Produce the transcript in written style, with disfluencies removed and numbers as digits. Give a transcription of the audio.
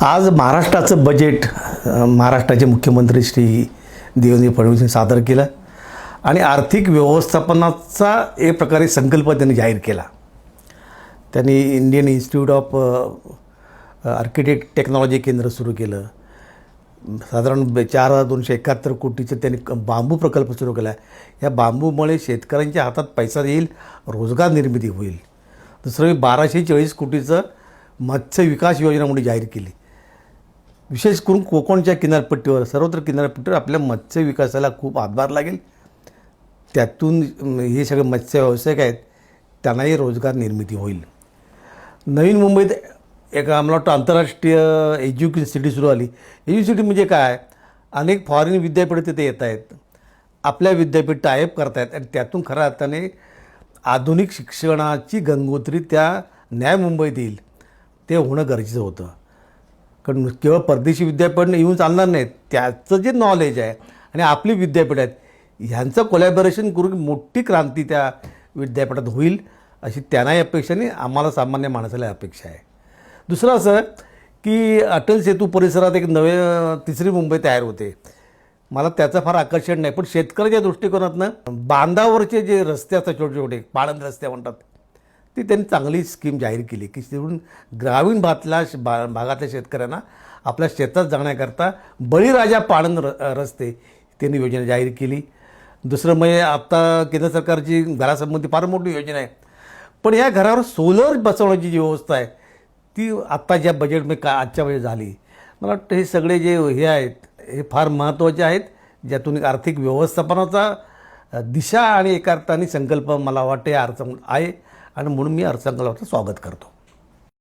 आज महाराष्ट्राचं बजेट महाराष्ट्राचे मुख्यमंत्री श्री देवेंद्र फडणवीस यांनी सादर केलं आणि आर्थिक व्यवस्थापनाचा एक प्रकारे संकल्प त्यांनी जाहीर केला. त्यांनी Indian institute of architect technology केंद्र सुरू केलं. साधारण 4,271 कोटीचं त्यांनी बांबू प्रकल्प सुरू केला. या बांबूमुळे शेतकऱ्यांच्या हातात पैसा येईल, रोजगार निर्मिती होईल. दुसरं 1,240 कोटीचं मत्स्य विकास योजना म्हणून जाहीर केली. विशेष करून कोकणच्या किनारपट्टीवर, सर्वत्र किनारपट्टीवर आपल्या मत्स्य विकासाला खूप हातभार लागेल. त्यातून हे सगळे मत्स्य व्यावसायिक आहेत त्यांनाही रोजगार निर्मिती होईल. नवीन मुंबईत एक आम्हाला वाटतं आंतरराष्ट्रीय एज्युकेशन सिटी सुरू आली. एज्युसिटी म्हणजे काय, अनेक फॉरेन विद्यापीठं तिथे येत आहेत, आपल्या विद्यापीठ टायअप करत आहेत आणि त्यातून खऱ्या अर्थाने आधुनिक शिक्षणाची गंगोत्री त्या न्याय मुंबईत येईल. ते होणं गरजेचं होतं. कारण केवळ परदेशी विद्यापीठ येऊन चालणार नाहीत, त्याचं जे नॉलेज आहे आणि आपली विद्यापीठ आहेत ह्यांचं कोलॅबोरेशन करून मोठी क्रांती त्या विद्यापीठात होईल अशी त्यांनाही अपेक्षा नाही, आम्हाला सामान्य माणसाला अपेक्षा आहे. दुसरं असं की अटल सेतू परिसरात एक नवे तिसरी मुंबई तयार होते. मला त्याचं फार आकर्षण नाही, पण शेतकऱ्याच्या दृष्टिकोनातनं बांधावरचे जे रस्ते असतात, छोटे छोटे पाळंद रस्ते म्हणतात, ती त्यांनी चांगली स्कीम जाहीर केली की तिथून ग्रामीण भागातल्या शेतकऱ्यांना आपल्या शेतात जाण्याकरता बळीराजा पाळंद रस्ते त्यांनी योजना जाहीर केली. दुसरं म्हणजे आत्ता केंद्र सरकारची घरासंबंधी फार मोठी योजना आहे, पण या घरावर सोलर बसवण्याची जी व्यवस्था आहे ती आत्ता ज्या बजेटमध्ये आजच्या वेळी झाली. मला वाटतं हे सगळे जे हे आहेत हे फार महत्त्वाचे आहेत, ज्यातून एक आर्थिक व्यवस्थापनाचा दिशा आणि एका अर्थाने संकल्प मला वाटते अर्थसंकल्प आहे आणि म्हणून मी अर्थसंकल्पाचं स्वागत करतो.